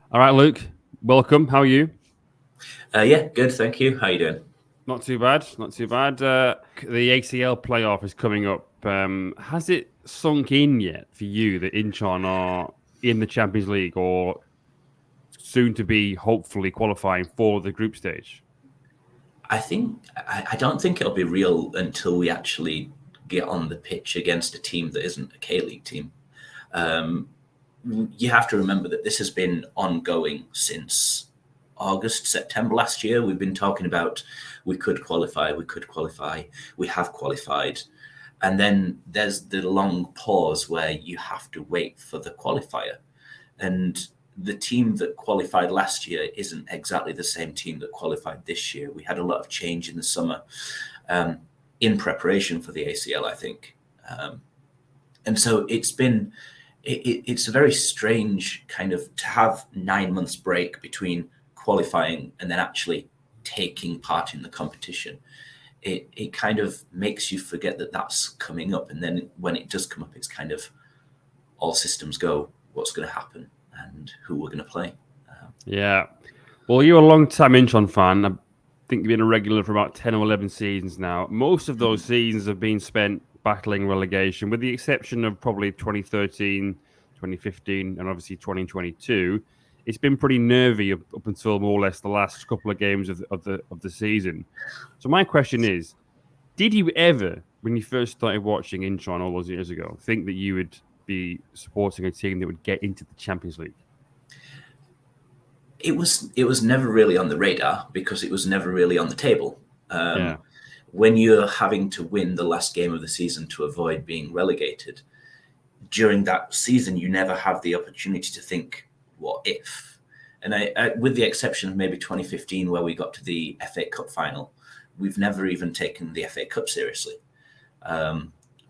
All right, Luke, welcome. How are you? Yeah, good. Thank you. How you doing? Not too bad. Not too bad. The ACL playoff is coming up. Has it sunk in yet for you that Incheon are in the Champions League or soon to be hopefully qualifying for the group stage? I don't think it'll be real until we actually get on the pitch against a team that isn't a K League team. Um, you have to remember that this has been ongoing since August, September last year. We've been talking about we could qualify, we have qualified. And then there's the long pause where you have to wait for the qualifier. And the team that qualified last year isn't exactly the same team that qualified this year. We had a lot of change in the summer um, in preparation for the ACL, I think. And so it's a very strange kind of to have 9 months break between qualifying and then actually taking part in the competition. It kind of makes you forget that that's coming up, and then when it does come up, it's kind of all systems go. What's going to happen and who we're going to play? Yeah. Well, you're a long-time Incheon fan. I think you've been a regular for about 10 or 11 seasons now. Most of those seasons have been spent battling relegation, with the exception of probably 2013, 2015, and obviously 2022. It's been pretty nervy up until more or less the last couple of games of the season. So my question is, did you ever, when you first started watching Incheon all those years ago, think that you would be supporting a team that would get into the Champions League? It was never really on the radar because it was never really on the table. Yeah. When you're having to win the last game of the season to avoid being relegated, during that season, you never have the opportunity to think, what if? And with the exception of maybe 2015, where we got to the FA Cup final, we've never even taken the FA Cup seriously.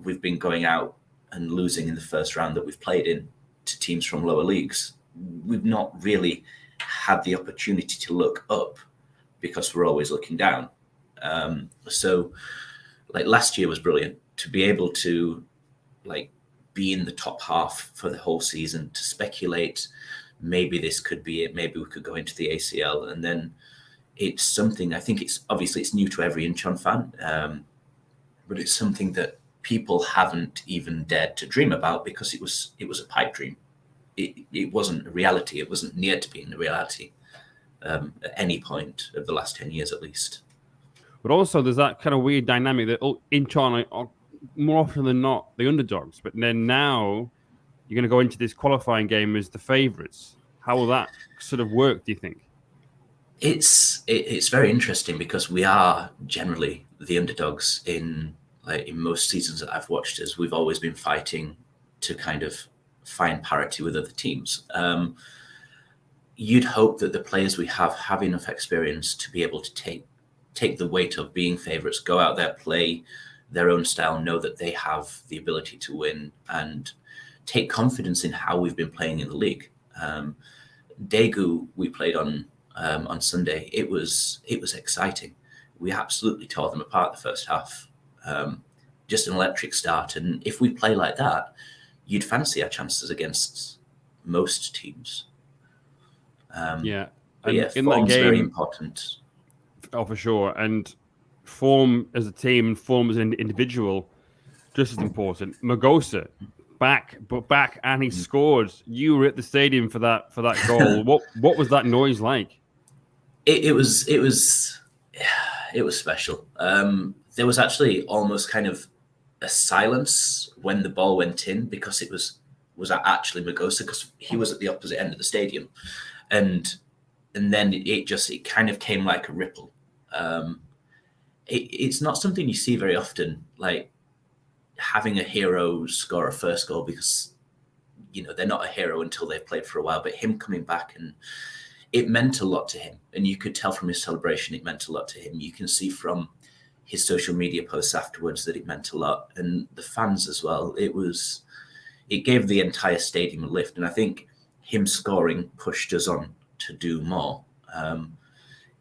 We've been going out and losing in the first round that we've played in to teams from lower leagues. We've not really had the opportunity to look up because we're always looking down. So, like last year was brilliant to be able to like be in the top half for the whole season, to speculate maybe this could be it, maybe we could go into the ACL, and then it's something. I think it's obviously it's new to every Incheon fan, but it's something that people haven't even dared to dream about because it was a pipe dream. It wasn't a reality. It wasn't near to being a reality at any point of the last 10 years at least. But also, there's that kind of weird dynamic that Incheon are more often than not the underdogs. But then now you're going to go into this qualifying game as the favourites. How will that sort of work, do you think? It's very interesting because we are generally the underdogs in most seasons that I've watched. As we've always been fighting to kind of find parity with other teams. You'd hope that the players we have enough experience to be able to take the weight of being favourites, go out there, play their own style, know that they have the ability to win, and take confidence in how we've been playing in the league. Daegu, we played on Sunday. It was exciting. We absolutely tore them apart the first half. Just an electric start, and if we play like that, you'd fancy our chances against most teams. Yeah. But And yeah, in that form's very game, important. oh, for sure. And form as a team and form as an individual, just as important. Magosa, back, and he scored. You were at the stadium for that goal. What was that noise like? It was special. There was actually almost kind of a silence when the ball went in because it was actually Magosa because he was at the opposite end of the stadium, and then it kind of came like a ripple. Um, it's not something you see very often, like having a hero score a first goal because they're not a hero until they've played for a while. But him coming back, and it meant a lot to him, and you could tell from his celebration it meant a lot to him. You can see from his social media posts afterwards that it meant a lot, and the fans as well. It gave the entire stadium a lift, and I think him scoring pushed us on to do more.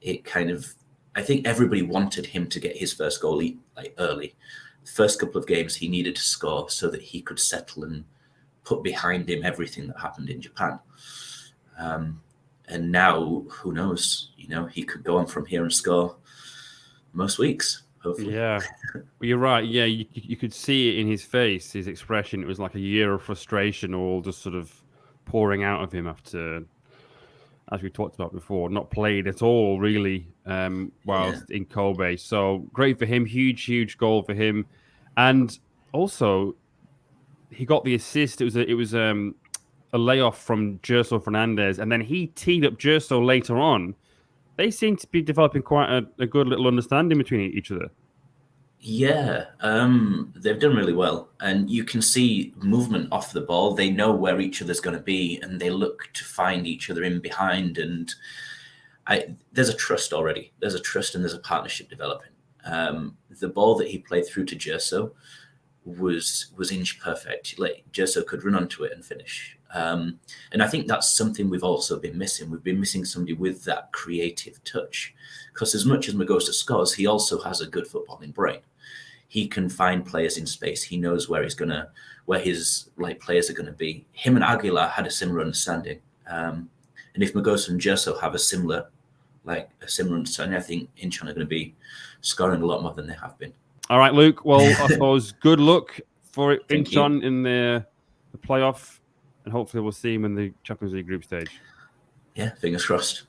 It kind of, I think everybody wanted him to get his first goal like early. The first couple of games he needed to score so that he could settle and put behind him everything that happened in Japan. And now, who knows? He could go on from here and score most weeks, hopefully. Yeah, well, you're right. Yeah, you could see it in his face, his expression. It was like a year of frustration, all just sort of pouring out of him after, as we talked about before, not played at all, really, whilst in Kobe. So great for him. Huge goal for him. And also, he got the assist. It was a layoff from Gerson Fernandez, and then he teed up Gerson later on. They seem to be developing quite a good little understanding between each other. Yeah, they've done really well, and you can see movement off the ball. They know where each other's going to be, and they look to find each other in behind. And there's a trust already. There's a trust, and there's a partnership developing. The ball that he played through to Gerso was inch perfect. Like, Gerso could run onto it and finish. And I think that's something we've also been missing. We've been missing somebody with that creative touch. Because as much as Magosa scores, he also has a good footballing brain. He can find players in space. He knows where his players are gonna be. Him and Aguilar had a similar understanding. And if Magosa and Gerso have a similar understanding, I think Incheon are going to be scoring a lot more than they have been. All right, Luke. Well, I suppose good luck for Thank Incheon in the playoff, and hopefully we'll see him in the Champions League group stage. Yeah, fingers crossed.